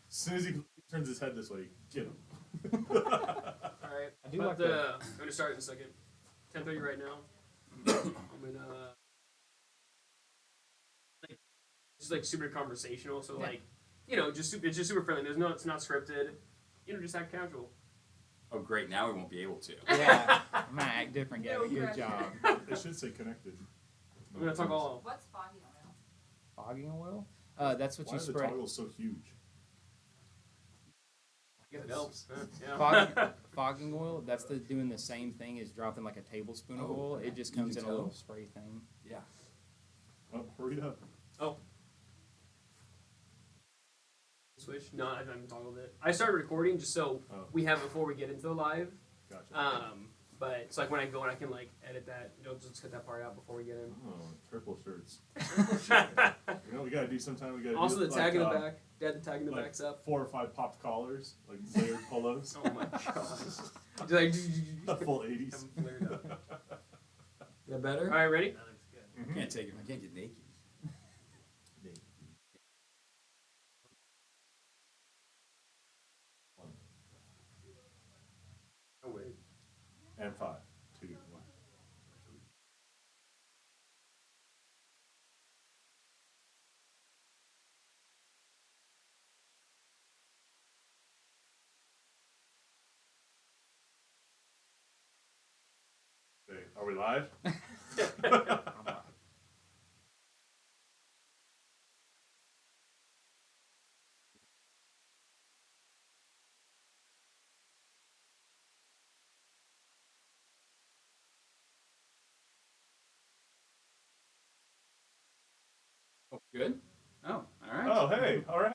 soon as he turns his head this way, get him. All right. I do like I'm going to start in a second. 10:30 right now. I'm gonna just like super conversational. So like, just super, it's just super friendly. It's not scripted. Just act casual. Oh, great! Now we won't be able to. Yeah, I'm gonna act different, Gabby. Good job. It should say connected. I'm gonna talk all. What's fogging oil? Fogging oil? That's what Why you are the spray. toggles so huge? I guess it helps. Yeah. Fogging oil. That's doing the same thing as dropping like a tablespoon of oil. It just comes in a little spray thing. Yeah. Oh, hurry up. Oh. Switch? No, I haven't toggled it. I started recording just so we have before we get into the live. Gotcha. But it's like when I go and I can like edit that. Just cut that part out before we get in. Oh, triple shirts. We gotta do sometime. We gotta also do the tag in the back. Dad, the tag in the like back's up. 4 or 5 popped collars, like layered polos. Oh my gosh. Like, The full 80s. have them flared up. That better? All right, ready? That looks good. I can't take it. I can't get naked. Oh wait. And 5, 2, 1. Okay, are we live? Oh, good. Oh, all right. Oh, hey, all right.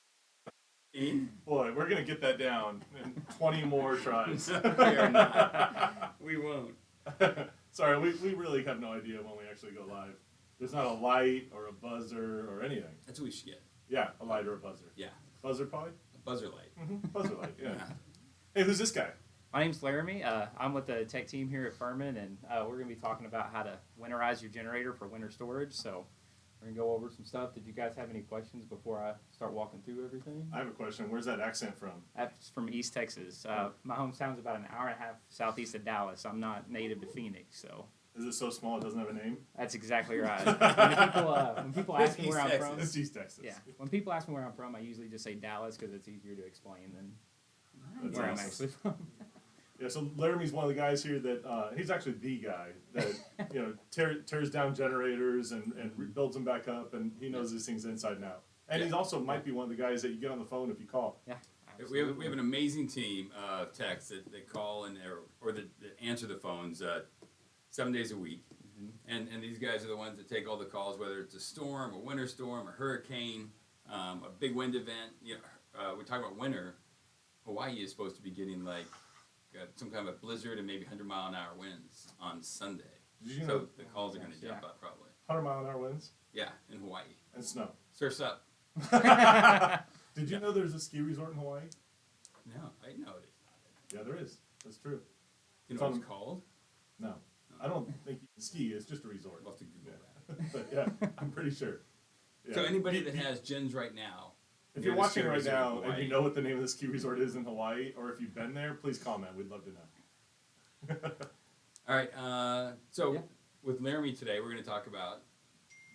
In? Boy, we're gonna get that down in 20 more tries. We are not. We won't. Sorry, we really have no idea when we actually go live. There's not a light or a buzzer or anything. That's what we should get. Yeah, a light or a buzzer. Yeah. Buzzer probably? A buzzer light. Buzzer light, yeah. Hey, who's this guy? My name's Laramee. I'm with the tech team here at Firman, and we're going to be talking about how to winterize your generator for winter storage. So we're going to go over some stuff. Did you guys have any questions before I start walking through everything? I have a question. Where's that accent from? That's from East Texas. My hometown's about an hour and a half southeast of Dallas. I'm not native to Phoenix, so. Is it so small it doesn't have a name? That's exactly right. When people ask me where I'm from, It's East Texas. yeah. When people ask me where I'm from, I usually just say Dallas because it's easier to explain than That's where I'm awesome. actually from. Yeah, so Laramie's one of the guys here that, he's actually the guy that, tears down generators and rebuilds them back up, and he knows these things inside and out. And he's also might be one of the guys that you get on the phone if you call. Yeah. We have an amazing team of techs that call and or that answer the phones 7 days a week. And these guys are the ones that take all the calls, whether it's a storm, a winter storm, a hurricane, a big wind event. We talk about winter. Hawaii is supposed to be getting like some kind of a blizzard and maybe 100-mile-an-hour winds on Sunday. Did you So know the calls are going to jump up probably. 100-mile-an-hour winds Yeah, in Hawaii. and snow? Surf's up. Did you know there's a ski resort in Hawaii? No, I know it is not. Yeah, there is. That's true. You know what it's called? No. I don't think you can ski. It's just a resort. We'll have to Google that. But yeah, I'm pretty sure. Yeah. So anybody that has gens right now, If you're near the watching ski right resort in now and Hawaii. you know what the name of the ski resort is in Hawaii, or if you've been there, please comment. We'd love to know. All right. With Laramie today, we're going to talk about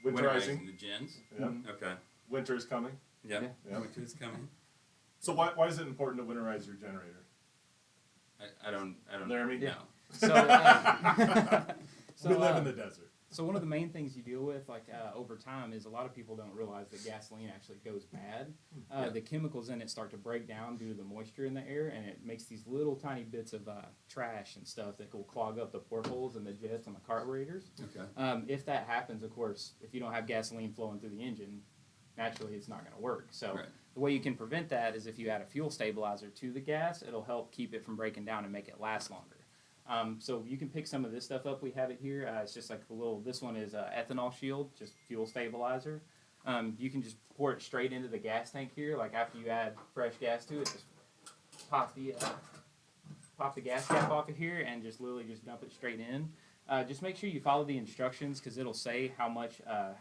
Winterizing. the gens. Yeah. Okay. Winter is coming. Yep. Yeah. Winter is coming. So why is it important to winterize your generator? I don't. Laramie? know. So, We live in the desert. So one of the main things you deal with, over time, is a lot of people don't realize that gasoline actually goes bad. The chemicals in it start to break down due to the moisture in the air, and it makes these little tiny bits of trash and stuff that will clog up the portholes and the jets and the carburetors. Okay. If that happens, of course, if you don't have gasoline flowing through the engine, naturally it's not going to work. So Right. the way you can prevent that is if you add a fuel stabilizer to the gas, it'll help keep it from breaking down and make it last longer. So you can pick some of this stuff up. We have it here. It's just like this one is ethanol shield, just fuel stabilizer. You can just pour it straight into the gas tank here. Like after you add fresh gas to it, just pop the gas cap off of here and just literally just dump it straight in. Just make sure you follow the instructions because it'll say how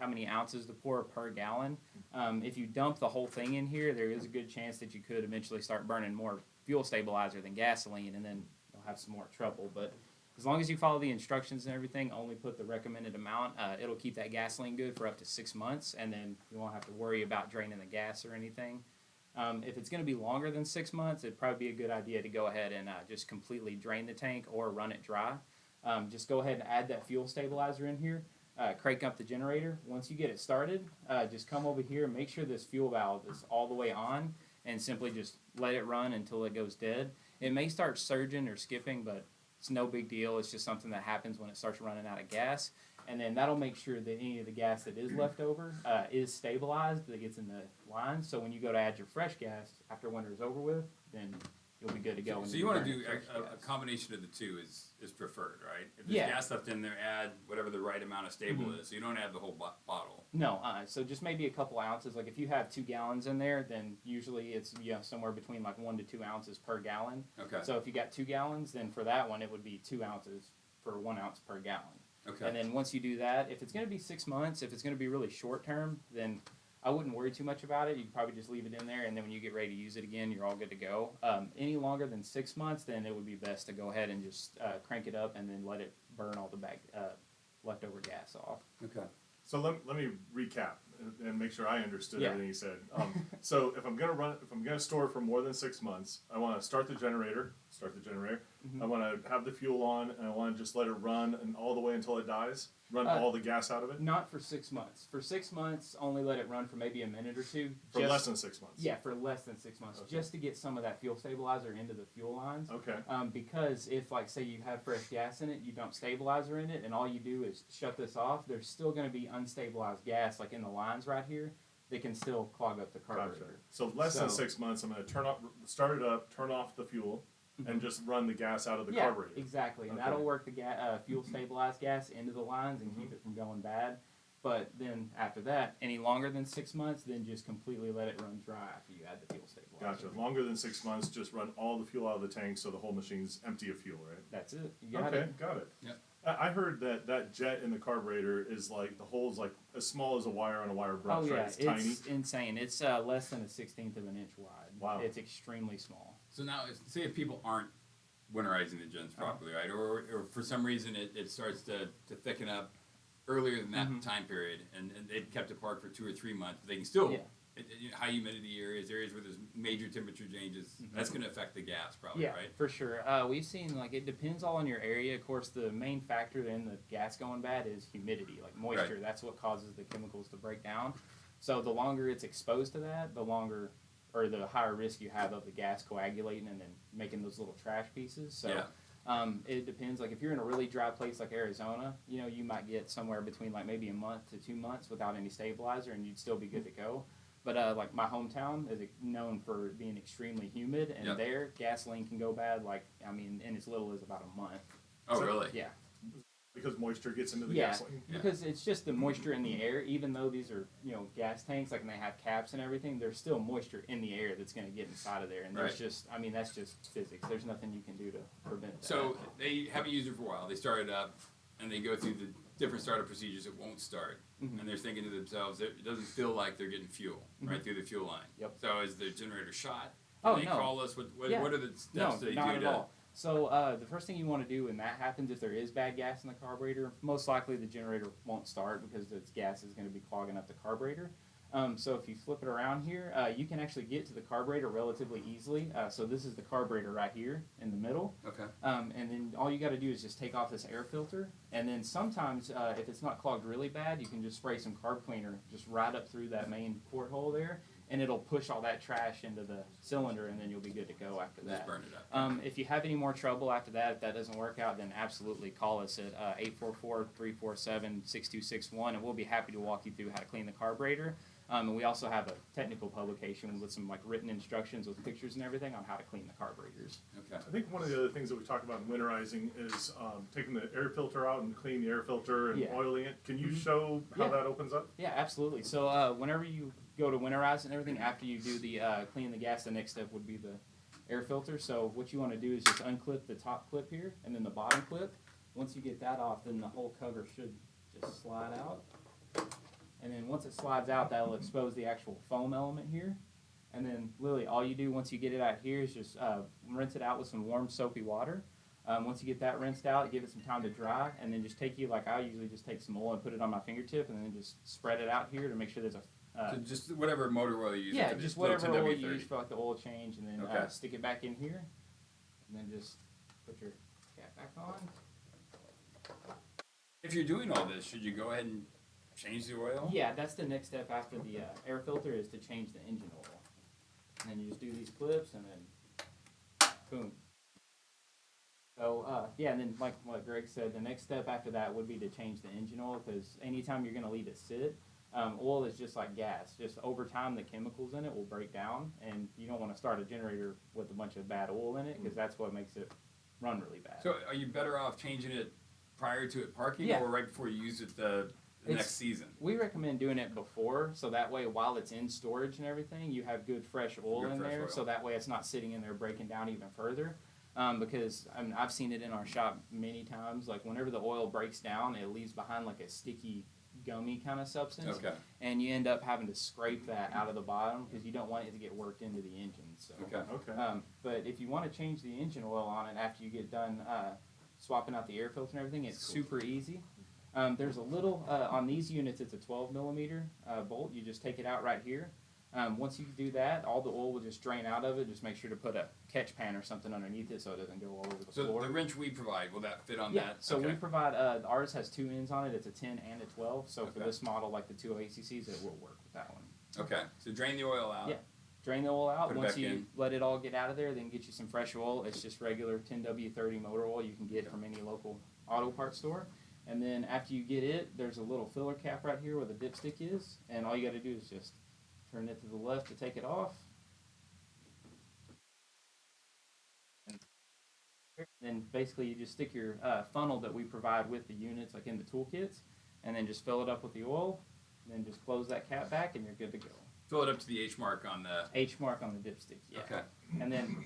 many ounces to pour per gallon. If you dump the whole thing in here, there is a good chance that you could eventually start burning more fuel stabilizer than gasoline, and then you'll have some more trouble. But as long as you follow the instructions and everything, only put the recommended amount. It'll keep that gasoline good for up to 6 months, and then you won't have to worry about draining the gas or anything. If it's going to be longer than 6 months, it'd probably be a good idea to go ahead and just completely drain the tank or run it dry. Just go ahead and add that fuel stabilizer in here. Crank up the generator. Once you get it started, just come over here and make sure this fuel valve is all the way on, and simply just let it run until it goes dead. It may start surging or skipping, but it's no big deal. It's just something that happens when it starts running out of gas. And then that'll make sure that any of the gas that is left over is stabilized, that gets in the line. So when you go to add your fresh gas after winter is over with, then you'll be good to go. So you want to do a combination of the two is preferred, right? If there's gas left in there, add whatever the right amount of stable is. So you don't add the whole bottle. No, so just maybe a couple ounces. Like if you have 2 gallons in there, then usually it's somewhere between like 1 to 2 ounces per gallon. Okay. So if you got 2 gallons, then for that one it would be 2 ounces for 1 ounce per gallon. Okay. And then once you do that, if it's going to be 6 months, if it's going to be really short term, then I wouldn't worry too much about it. You can probably just leave it in there, and then when you get ready to use it again, you're all good to go. Any longer than 6 months, then it would be best to go ahead and just crank it up and then let it burn all the leftover gas off. Okay. So let me recap and make sure I understood Yeah. everything you said. So if I'm gonna store for more than 6 months, I want to start the generator. Mm-hmm. I want to have the fuel on, and I want to just let it run and all the way until it dies. Run all the gas out of it. Not for 6 months. For 6 months, only let it run for maybe a minute or two. For less than 6 months. Yeah, for less than 6 months, Okay. just to get some of that fuel stabilizer into the fuel lines. Okay. Because if, like, say you have fresh gas in it, you dump stabilizer in it, and all you do is shut this off, there's still going to be unstabilized gas, like in the lines right here, that can still clog up the carburetor. Gotcha. So less than 6 months, I'm going to start it up, turn off the fuel, and just run the gas out of the carburetor. Exactly, and Okay. that'll work the fuel stabilized gas into the lines and keep it from going bad. But then after that, any longer than 6 months, then just completely let it run dry after you add the fuel stabilizer. Gotcha. Longer than 6 months, just run all the fuel out of the tank so the whole machine's empty of fuel, right? That's it. You got Okay, it. got it. Yep. I heard that jet in the carburetor is like, the hole's like as small as a wire on a wire brush, Oh yeah, right? It's tiny. insane. It's less than a 1/16 of an inch wide. Wow. It's extremely small. So now, say if people aren't winterizing the gens properly, right? Or for some reason it starts to thicken up earlier than that time period, and they've kept it apart for 2 or 3 months. They can still, high humidity areas where there's major temperature changes, that's going to affect the gas probably, Yeah, right? for sure. We've seen, like, it depends all on your area. Of course, the main factor in the gas going bad is humidity, like moisture. Right. That's what causes the chemicals to break down. So the longer it's exposed to that, the higher risk you have of the gas coagulating and then making those little trash pieces. So it depends. Like if you're in a really dry place like Arizona, you might get somewhere between like maybe a month to 2 months without any stabilizer, and you'd still be good to go. But like my hometown is known for being extremely humid, and there gasoline can go bad in as little as about a month. Oh, really? Yeah. Because moisture gets into the gasoline. Yeah. Because it's just the moisture in the air. Even though these are gas tanks, like, and they have caps and everything, there's still moisture in the air that's going to get inside of there, and there's that's just physics. There's nothing you can do to prevent that. So they haven't used it for a while. They start it up, and they go through the different startup procedures. It won't start, and they're thinking to themselves, it doesn't feel like they're getting fuel right through the fuel line. Yep. So is the generator shot? Oh, Can they no. call us? What are the steps they not do at to? all. So the first thing you want to do when that happens, if there is bad gas in the carburetor, most likely the generator won't start because the gas is going to be clogging up the carburetor. So if you flip it around here, you can actually get to the carburetor relatively easily. So this is the carburetor right here in the middle. Okay. And then all you got to do is just take off this air filter. And then sometimes, if it's not clogged really bad, you can just spray some carb cleaner just right up through that main porthole there. And it'll push all that trash into the cylinder, and then you'll be good to go after that. Just burn it up. If you have any more trouble after that, if that doesn't work out, then absolutely call us at 844-347-6261, and we'll be happy to walk you through how to clean the carburetor. And we also have a technical publication with some written instructions with pictures and everything on how to clean the carburetors. Okay. I think one of the other things that we talk about in winterizing is taking the air filter out and cleaning the air filter and oiling it. Can you show how that opens up? Yeah, absolutely. So whenever you go to Winterize and everything, after you do the clean the gas, the next step would be the air filter. So what you want to do is just unclip the top clip here and then the bottom clip, Once you get that off, then the whole cover should just slide out. And then once it slides out, that'll expose the actual foam element here. And then literally all you do once you get it out here is just rinse it out with some warm soapy water. Once you get that rinsed out, give it some time to dry, and then just take I usually just take some oil and put it on my fingertip, and then just spread it out here to make sure there's a so just whatever motor oil you use. yeah, for just this whatever little oil you 10W30. use for like the oil change, and then Okay. stick it back in here, and then just put your cap back on. If you're doing all this, should you go ahead and change the oil? Yeah, that's the next step after the air filter is to change the engine oil. And then you just do these clips, and then boom. So yeah, and then like what Greg said, the next step after that would be to change the engine oil, because anytime you're going to leave it sit, oil is just like gas. Just over time, the chemicals in it will break down, and you don't want to start a generator with a bunch of bad oil in it, because that's what makes it run really bad. So are you better off changing it prior to it parking, Yeah. or right before you use it the next season? We recommend doing it before, so that way while it's in storage and everything, you have good fresh oil Good in fresh there, oil. so that way it's not sitting in there breaking down even further. Because I mean, I've seen it in our shop many times. Like whenever the oil breaks down, it leaves behind like a sticky, gummy kind of substance, Okay. and you end up having to scrape that out of the bottom because you don't want it to get worked into the engine. So, Okay. Okay. but if you want to change the engine oil on it after you get done swapping out the air filter and everything, it's super easy. There's a little, on these units, it's a 12 millimeter bolt. You just take it out right here. Once you do that, all the oil will just drain out of it. Just make sure to put a catch pan or something underneath it so it doesn't go all over the So floor. the wrench we provide, will that fit on Yeah, that? so okay. we provide, ours has 2 ends on it. It's a 10 and a 12. So for Okay. this model, like the 208cc's, it will work with that one. Okay. So drain the oil out. Yeah. Drain the oil out. Put it Once back you in. let it all get out of there, then get you some fresh oil. It's just regular 10W30 motor oil you can get from any local auto parts store. And then after you get it, there's a little filler cap right here where the dipstick is. And all you got to do is just turn it to the left to take it off. And then basically you just stick your funnel that we provide with the units, like in the toolkits, and then just fill it up with the oil. And then just close that cap back, and you're good to go. Fill it up to the H mark on the. H mark on the dipstick. Yeah. Okay. And then,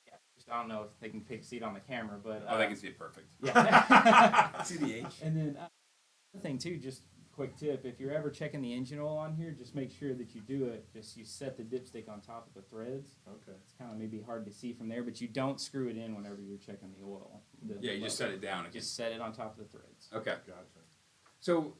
yeah, just, I don't know if they can see it on the camera, but Oh, they can see it perfect. yeah. See the H? And then another thing too, just quick tip: if you're ever checking the engine oil on here, just make sure that you do it. Just you set the dipstick on top of the threads. Okay. It's kind of maybe hard to see from there, but you don't screw it in whenever you're checking the oil. Yeah, you just set it down again. Just set it on top of the threads. Okay. Gotcha. So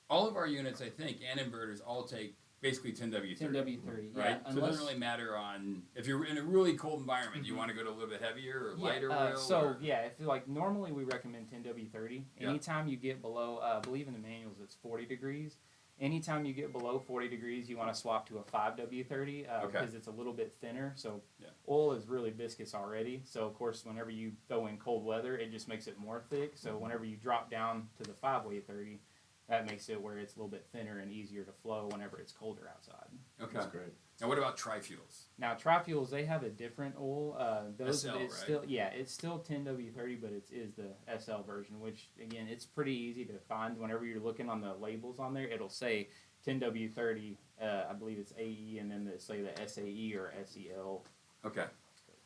all of our units, I think, and inverters all take basically 10W30. 10W30, yeah. Right? So it Unless, doesn't really matter on if you're in a really cold environment, do you want to go to a little bit heavier or lighter oil? So or? yeah, if you like, normally we recommend 10W30. Yeah. Anytime you get below, I believe in the manuals it's 40 degrees. Anytime you get below 40 degrees, you want to swap to a 5W30 Okay. because it's a little bit thinner. So Yeah. oil is really viscous already. So of course, whenever you throw in cold weather, it just makes it more thick. So whenever you drop down to the 5-way 30, that makes it where it's a little bit thinner and easier to flow whenever it's colder outside. Okay. That's great. Now what about tri-fuels? Now tri-fuels, they have a different oil. Those SL, it's right? still it's still 10W30, but it is the SL version, which again it's pretty easy to find. Whenever you're looking on the labels on there, it'll say 10W30. I believe it's AE, and then they say the SAE or SEL. Okay.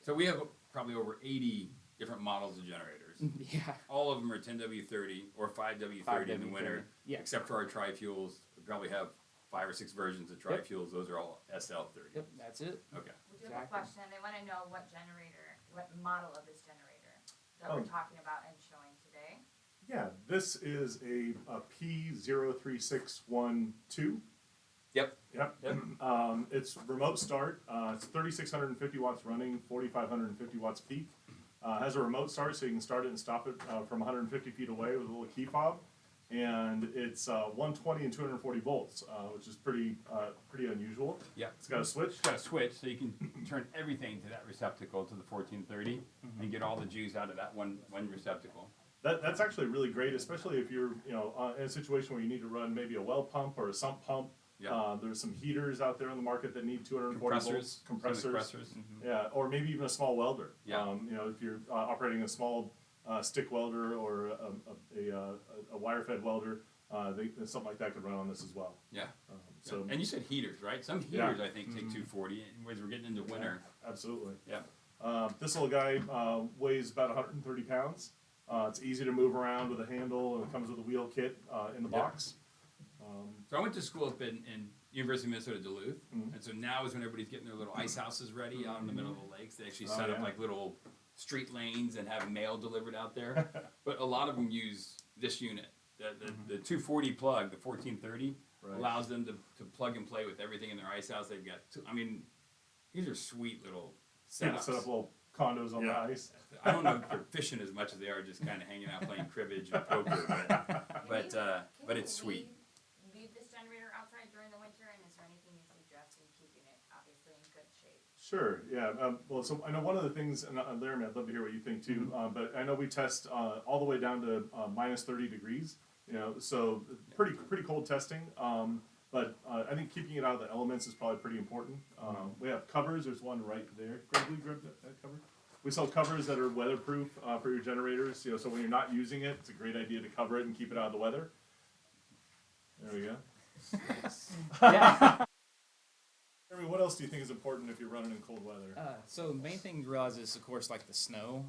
So we have probably over 80 different models of generators. Yeah. All of them are 10W30 or 5W30 in the 5W30. winter. Yeah. Except for our tri-fuels. We probably have 5 or 6 versions of tri-fuels. Those are all SL30. Yep. That's it. Okay. We do have a Exactly. question. They want to know what model of this generator that Oh. we're talking about and showing today. Yeah, this is a P03612. Yep. Yep. It's remote start. It's 3,650 watts running, 4,550 watts peak. Has a remote start, so you can start it and stop it from 150 feet away with a little key fob. And it's 120 and 240 volts, which is pretty unusual. Yeah. It's got a switch. It's got a switch, so you can turn everything to that receptacle to the 1430 and get all the juice out of that one receptacle. That's actually really great, especially if you're in a situation where you need to run maybe a well pump or a sump pump. Yeah. There's some heaters out there on the market that need 240 volts. Compressors. Yeah, or maybe even a small welder. Yeah. If you're operating a small stick welder or a wire-fed welder, something like that could run on this as well. Yeah. So And you said heaters, right? Some Yeah. heaters, I think, take 240, and as we're getting into winter. absolutely. Yeah. This little guy weighs about 130 pounds. It's easy to move around with a handle, and it comes with a wheel kit in the Yep. box. So I went to school up in University of Minnesota Duluth, Mhm. and so now is when everybody's getting their little ice houses ready out in the middle of the lakes. They actually set up yeah. like little street lanes and have mail delivered out there. But a lot of them use this unit. The 240 plug, the 1430, Right. allows them to plug and play with everything in their ice house. They've got, I mean, these are sweet little People setups. set up little condos on the Yeah. ice. I don't know if they're fishing as much as they are just kind of hanging out playing cribbage and poker, but it's sweet. Leave this generator outside during the winter, and is there anything you suggest in keeping it obviously in good shape? Sure, yeah. Well, so I know one of the things, and Laramie, I'd love to hear what you think too, but I know we test all the way down to minus 30 degrees, so pretty cold testing. But I think keeping it out of the elements is probably pretty important. We have covers, there's one right there. Greg, will you grab that cover? We sell covers that are weatherproof for your generators, so when you're not using it, it's a great idea to cover it and keep it out of the weather. There we go. Yeah. I mean, what else do you think is important if you're running in cold weather? So the main thing to realize is, of course, like the snow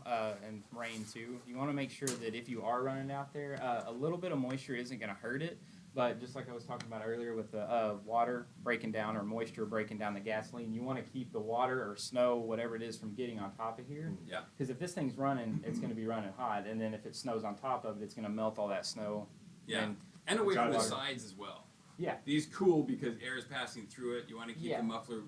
and rain too. You want to make sure that if you are running out there, a little bit of moisture isn't going to hurt it. But just like I was talking about earlier with the water breaking down or moisture breaking down the gasoline, you want to keep the water or snow, whatever it is, from getting on top of here. Yeah. Because if this thing's running, it's going to be running hot. And then if it snows on top of it, it's going to melt all that snow. Yeah. And And away from the Gotcha. sides as well. yeah. These cool because air is passing through it. You want to keep Yeah. the muffler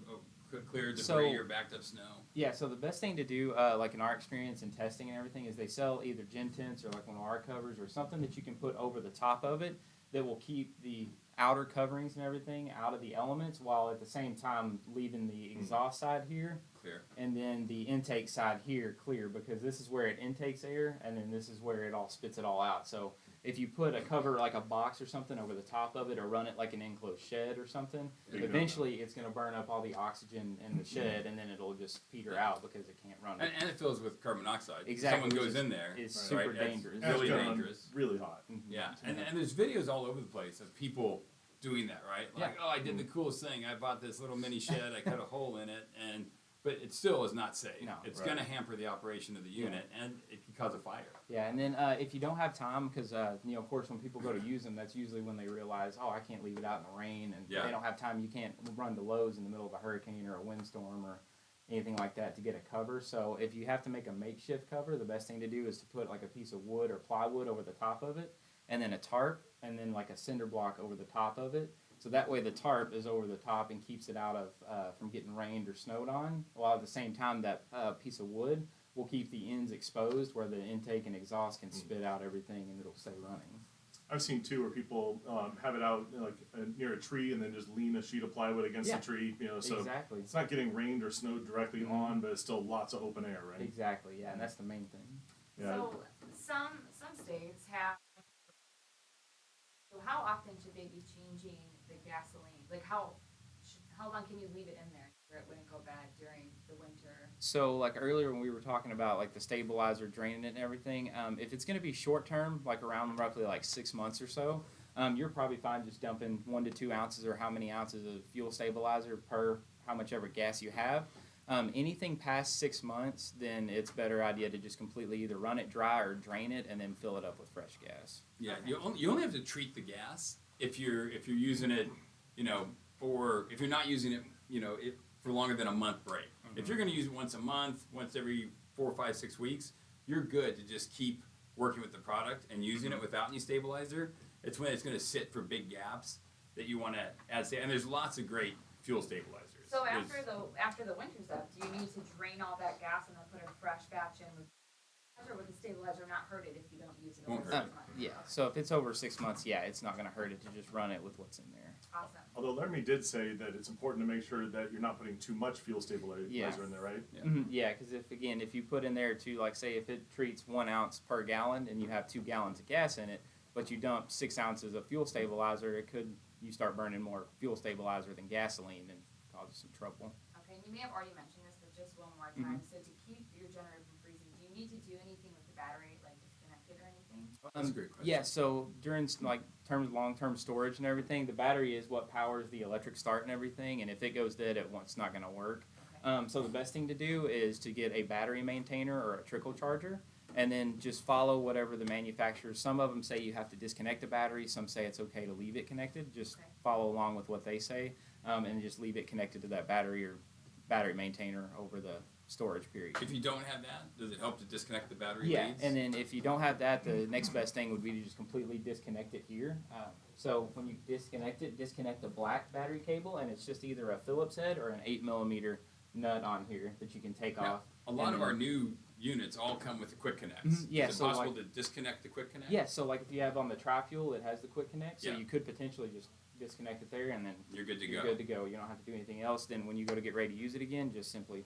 clear to So- spray your backed up snow. Yeah, so the best thing to do, like in our experience in testing and everything, is they sell either gin tents or like one of our covers or something that you can put over the top of it that will keep the outer coverings and everything out of the elements while at the same time leaving the exhaust side here Clear. and then the intake side here clear, because this is where it intakes air and then this is where it all spits it all out. So if you put a cover like a box or something over the top of it or run it like an enclosed shed or something, There you go. eventually it's going to burn up all the oxygen in the shed and then it'll just peter out because it can't run it. And it fills with carbon monoxide. Exactly, Someone which goes in there. It's Right. super Right, that's- dangerous. And it's really gonna run dangerous. Really hot. Yeah. And there's videos all over the place of people doing that, right? Like, oh, I did the coolest thing. I bought this little mini shed. I cut a hole in it, but it still is not safe. No. It's Right. going to hamper the operation of the unit, and it can cause a fire. Yeah, and then if you don't have time, because of course, when people go to use them, that's usually when they realize, oh, I can't leave it out in the rain, and Yeah. they don't have time. You can't run to Lowe's in the middle of a hurricane or a windstorm or anything like that to get a cover. So if you have to make a makeshift cover, the best thing to do is to put like a piece of wood or plywood over the top of it, and then a tarp, and then like a cinder block over the top of it. So that way the tarp is over the top and keeps it out of from getting rained or snowed on, while at the same time that piece of wood will keep the ends exposed where the intake and exhaust can spit out everything and it'll stay running. I've seen too where people have it out near a tree and then just lean a sheet of plywood against Yeah. the tree, so Exactly. it's not getting rained or snowed directly on, but it's still lots of open air, right? Exactly, yeah, and that's the main thing. Yeah. So some states have. So how often should they be changing the gasoline? Like how long can you leave it in there where it wouldn't go bad during the winter? So like earlier when we were talking about like the stabilizer draining it and everything, if it's going to be short term, like around roughly like 6 months or so, you're probably fine just dumping 1 to 2 ounces or how many ounces of fuel stabilizer per how much ever gas you have. Anything past 6 months, then it's a better idea to just completely either run it dry or drain it and then fill it up with fresh gas. Yeah, Okay. you only have to treat the gas if you're using it, for if you're not using it, for longer than a month break. If you're going to use it once a month, once every 4, 5, 6 weeks, you're good to just keep working with the product and using it without any stabilizer. It's when it's going to sit for big gaps that you want to add. And there's lots of great fuel stabilizers. So There's- after the winter's up, do you need to drain all that gas and then put a fresh batch in with, or would the stabilizer not hurt it if you don't use it over Won't 6 hurt. months? Yeah, so if it's over 6 months, yeah, it's not going to hurt it to just run it with what's in there. Awesome. Although Laramie did say that it's important to make sure that you're not putting too much fuel stabilizer Yes. in there, right? Yeah. Yeah, because if you put in there to, like, say if it treats 1 ounce per gallon and you have 2 gallons of gas in it, but you dump 6 ounces of fuel stabilizer, you start burning more fuel stabilizer than gasoline and causes some trouble. Okay, and you may have already mentioned this, but just one more time. So to keep your generator from freezing, do you need to do anything with the battery, like disconnect it or anything? That's a great question. Yeah, so during like terms of long-term storage and everything, the battery is what powers the electric start and everything, and if it goes dead, it's not going to work. Okay. So the best thing to do is to get a battery maintainer or a trickle charger, and then just follow whatever the manufacturer. Some of them say you have to disconnect the battery. Some say it's okay to leave it connected. Just Okay. follow along with what they say, and just leave it connected to that battery or battery maintainer over the storage period. If you don't have that, does it help to disconnect the battery Yeah, leads? and then if you don't have that, the next best thing would be to just completely disconnect it here. So when you disconnect it, disconnect the black battery cable, and it's just either a Phillips head or an 8mm nut on here that you can take Now, off. a lot and of then- our new units all come with the quick connects. Yeah, Is it so possible like- to disconnect the quick connect? Yeah, so like if you have on the tri-fuel, it has the quick connect, so Yeah. you could potentially just disconnect it there, and then You're good to you're go. good to go. You don't have to do anything else. Then when you go to get ready to use it again, just simply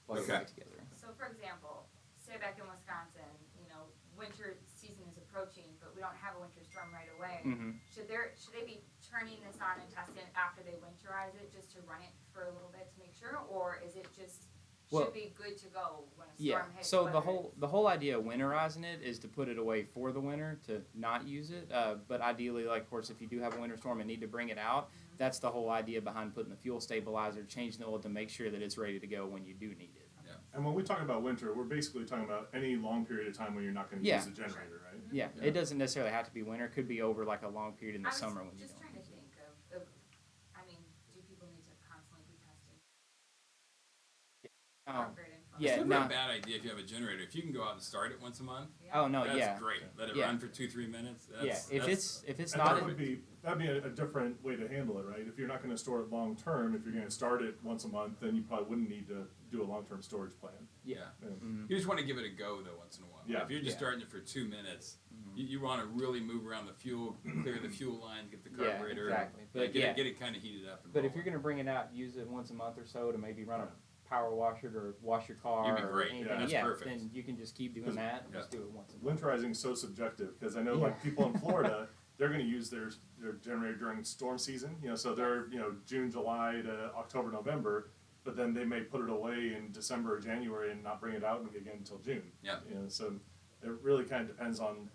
plug it Okay. back together. So for example, say back in Wisconsin, winter season is approaching, but we don't have a winter storm right away. Mm-hmm. Should they be turning this on and testing it after they winterize it, just to run it for a little bit to make sure, or is it just Well, should be good to go when a Yeah. storm hits? So whether the whole idea of winterizing it is to put it away for the winter to not use it. But ideally, like of course, if you do have a winter storm and need to bring it out, that's the whole idea behind putting the fuel stabilizer, changing the oil to make sure that it's ready to go when you do need it. And when we talk about winter, we're basically talking about any long period of time when you're not going to Yeah. use the generator, right? Yeah, Yeah. it doesn't necessarily have to be winter. It could be over like a long period in the I was summer when you just don't. trying to use it. think of, do people need to constantly be testing? Corporate info? yeah, It's never no. a bad idea if you have a generator. If you can go out and start it once a month, Oh no, that's yeah, great. Let it Yeah. run for 2-3 minutes. yeah. That's, If that's, it's And not that in, would be that'd be a different way to handle it, right? If you're not going to store it long term, if you're going to start it once a month, then you probably wouldn't need to do a long term storage plan. yeah. Yeah. Mhm. you just want to give it a go though once in a while. Yeah. If you're just Yeah. starting it for 2 minutes, Mhm. you want to really move around the fuel, clear the fuel lines, get the Yeah, carburetor, exactly. yeah, But get yeah. it, get it kind of heated up. And But if you're rolling. gonna bring it out, use it once a month or so to maybe run a power washer or wash your car You'd be or great. anything, Yeah, that's perfect. then you can just keep doing 'Cause- that. yeah. Just do it once a month. Winterizing is so subjective because I know like people in Florida, they're going to use their generator during storm season. So they're June, July to October, November, but then they may put it away in December or January and not bring it out again until June. Yeah. So it really kind of depends on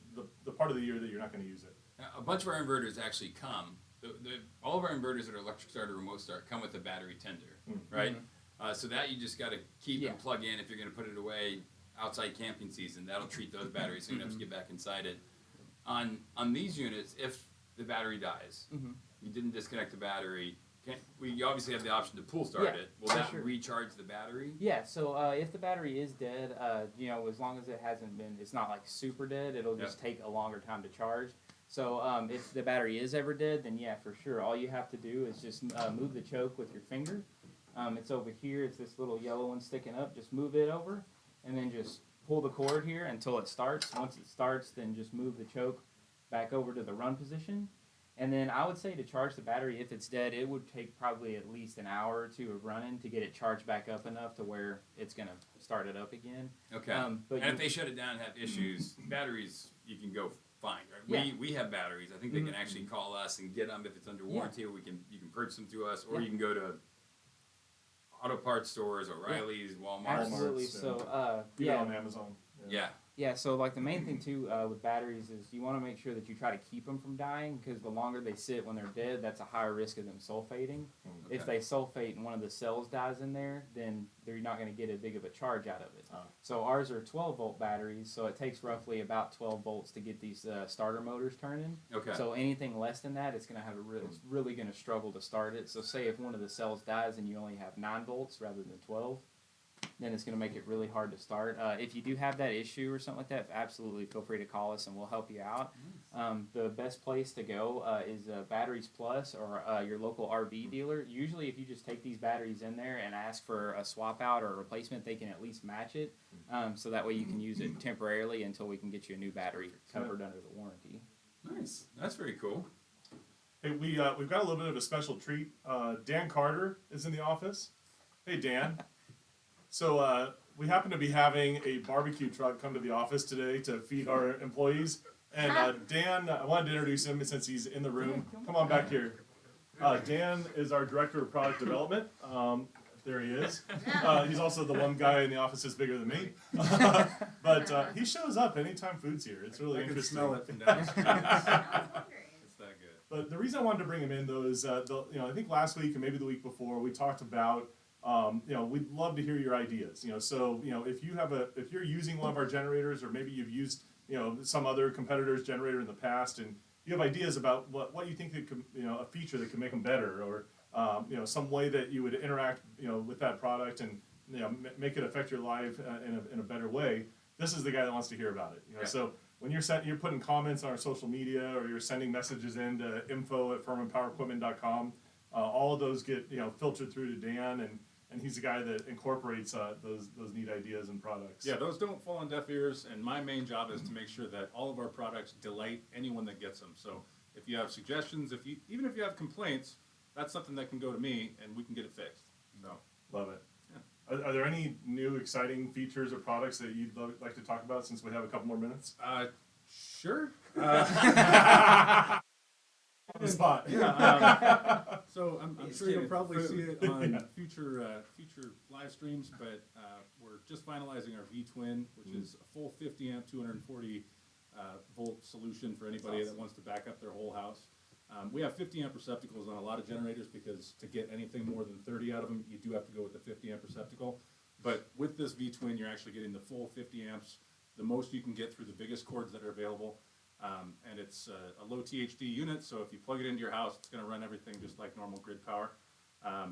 the part of the year that you're not going to use it. Now, a bunch of our inverters actually come. All of our inverters that are electric start or remote start come with a battery tender, right? So that you just got to keep Yeah. and plug in if you're going to put it away outside camping season. That'll treat those batteries, so you don't have to get back inside it. On these units, if the battery dies, Mhm. you didn't disconnect the battery. We obviously have the option to pull start Yeah, it. Will for that sure. recharge the battery? Yeah, so if the battery is dead, as long as it hasn't been, it's not like super dead, it'll just take a longer time to charge. So if the battery is ever dead, then yeah, for sure, all you have to do is just move the choke with your finger. It's over here, it's this little yellow one sticking up, just move it over, and then just pull the cord here until it starts. Once it starts, then just move the choke back over to the run position. And then I would say to charge the battery, if it's dead, it would take probably at least an hour or two of running to get it charged back up enough to where it's going to start it up again. Okay. But And you- if they shut it down and have issues, batteries, you can go fine, right? Yeah. We have batteries. I think they can actually call us and get them if it's under warranty, or you can purchase them through us, or Yeah. you can go to auto parts stores, O'Reilly's, Walmart. Absolutely. Walmart's, So, Get it on Amazon. Yeah. Yeah, so like the main thing too with batteries is you want to make sure that you try to keep them from dying because the longer they sit when they're dead, that's a higher risk of them sulfating. If Okay. they sulfate and one of the cells dies in there, then they're not going to get as big of a charge out of it. Oh. So ours are 12-volt batteries, so it takes roughly about 12 volts to get these starter motors turning. Okay. So anything less than that, it's going to have it's really going to struggle to start it. So say if one of the cells dies and you only have 9 volts rather than 12, then it's going to make it really hard to start. If you do have that issue or something like that, absolutely feel free to call us and we'll help you out. The best place to go is Batteries Plus or your local RV dealer. Usually if you just take these batteries in there and ask for a swap out or a replacement, they can at least match it. So that way you can use it temporarily until we can get you a new battery covered under the warranty. Nice. That's very cool. Hey, we've got a little bit of a special treat. Dan Carter is in the office. Hey, Dan. So we happen to be having a barbecue truck come to the office today to feed our employees. And Dan, I wanted to introduce him since he's in the room. Come on back here. Dan is our director of product development. There he is. He's also the one guy in the office that's bigger than me. But he shows up anytime food's here. It's really I can interesting. smell it from downstairs. It's that good. But the reason I wanted to bring him in, though, is I think last week and maybe the week before we talked about we'd love to hear your ideas. So if you're using one of our generators, or maybe you've used some other competitor's generator in the past, and you have ideas about what you think that could, a feature that could make them better, or some way that you would interact with that product and make it affect your life in a better way. This is the guy that wants to hear about it. So when you're putting comments on our social media, or you're sending messages in to info@firmanpowerequipment.com, all of those get filtered through to Dan, and he's the guy that incorporates those neat ideas and products. Yeah, those don't fall on deaf ears, and my main job is to make sure that all of our products delight anyone that gets them. So if you have suggestions, even if you have complaints, that's something that can go to me, and we can get it fixed. So Love it. Yeah. Are there any new exciting features or products that you'd like to talk about, since we have a couple more minutes? Sure. On the spot. Yeah. So I'm He's sure you'll kidding. probably see it on Yeah. future live streams, but we're just finalizing our V-Twin, which is a full 50 amp, 240 volt solution for anybody that wants to back up their whole house. We have 50 amp receptacles on a lot of generators, because to get anything more than 30 out of them, you do have to go with the 50 amp receptacle. But with this V-Twin, you're actually getting the full 50 amps, the most you can get through the biggest cords that are available. And it's a low THD unit, so if you plug it into your house, it's going to run everything just like normal grid power. A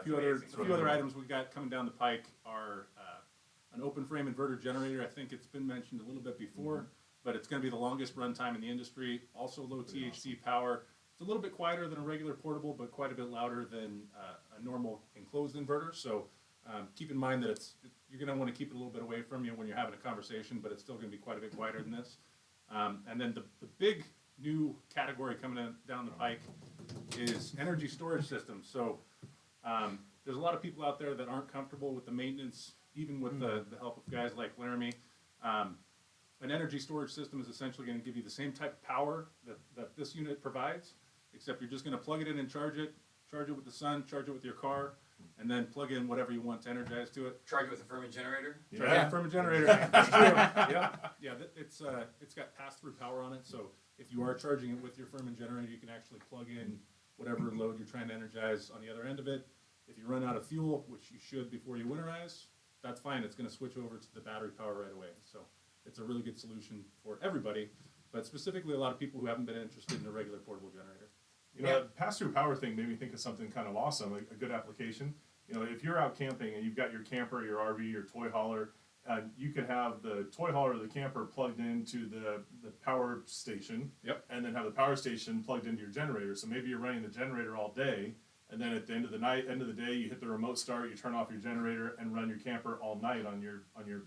few other items we got coming down the pike are an open frame inverter generator. I think it's been mentioned a little bit before, but it's going to be the longest run time in the industry. Also low THD power. It's a little bit quieter than a regular portable, but quite a bit louder than a normal enclosed inverter. So keep in mind that you're going to want to keep it a little bit away from you when you're having a conversation, but it's still going to be quite a bit quieter than this. And then the big new category coming down the pike is energy storage systems. So there's a lot of people out there that aren't comfortable with the maintenance, even with the help of guys like Laramee. An energy storage system is essentially going to give you the same type of power that this unit provides, except you're just going to plug it in and charge it with the sun, charge it with your car, and then plug in whatever you want to energize to it. Charge it with a Firman generator. Charge it from a generator. That's true. Yeah. It's got pass-through power on it, so if you are charging it with your Firman generator, you can actually plug in whatever load you're trying to energize on the other end of it. If you run out of fuel, which you should before you winterize, that's fine. It's going to switch over to the battery power right away. So it's a really good solution for everybody, but specifically a lot of people who haven't been interested in a regular portable generator. The pass-through power thing made me think of something kind of awesome, a good application. If you're out camping and you've got your camper, your RV, your toy hauler, you could have the toy hauler or the camper plugged into the power station. Yep. And then have the power station plugged into your generator. So maybe you're running the generator all day, and then at the end of the day, you hit the remote start, you turn off your generator, and run your camper all night on your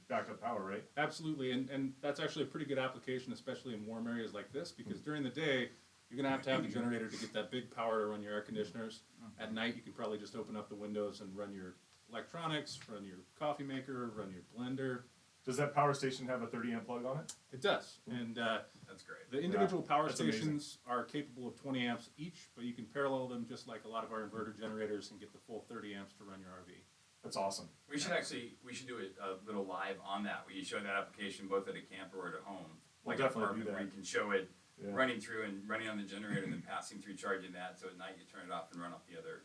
backup power, right? Absolutely, and that's actually a pretty good application, especially in warm areas like this, because during the day, you're going to have the generator to get that big power to run your air conditioners. At night, you can probably just open up the windows and run your electronics, run your coffee maker, run your blender. Does that power station have a 30 amp plug on it? It does, and That's great. the individual power that's stations are capable of 20 amps each, but you can parallel them just like a lot of our inverter generators and get the full 30 amps to run your RV. That's awesome. We should do a little live on that. We show that application both at a camper or at home. We'll Like definitely apartment do that. where you can show it Yeah. running through and running on the generator and then passing through charging that. So at night you turn it off and run off the other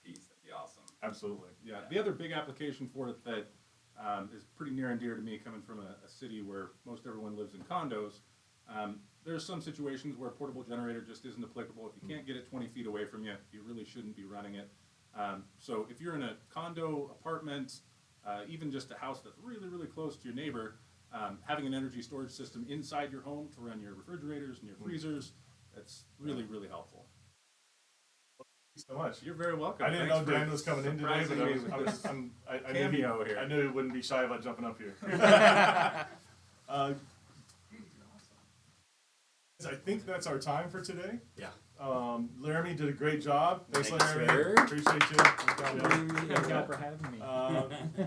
piece. That'd be awesome. Absolutely. Yeah, the other big application for it that is pretty near and dear to me, coming from a city where most everyone lives in condos, there's some situations where a portable generator just isn't applicable. If you can't get it 20 feet away from you, you really shouldn't be running it. So if you're in a condo, apartment, even just a house that's really, really close to your neighbor, having an energy storage system inside your home to run your refrigerators and your freezers, that's really, really helpful. Thank you so much. You're very welcome. I didn't Thanks know for Dan was coming in today, but surprising me with this I knew cameo here. I knew he wouldn't be shy about jumping up here. I think that's our time for today. Yeah. Laramee did a great job. Thanks, Thanks, Laramee. sir. Appreciate you. Thank y'all for having me.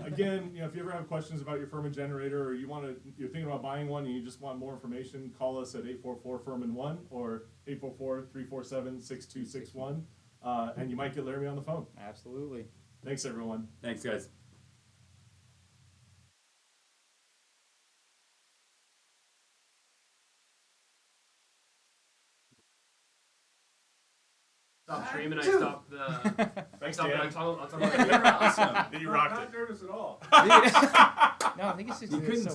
Again, if you ever have questions about your Firman generator, or you're thinking about buying one and you just want more information, call us at 844-FIRMAN-1 or 844-347-6261, and you might get Laramee on the phone. Absolutely. Thanks, everyone. Thanks, guys. Stop. stopped streaming. I stopped the. Thanks, I'll Dan. talk about it. You rocked Not it. nervous at all. No, I think it's just You couldn't so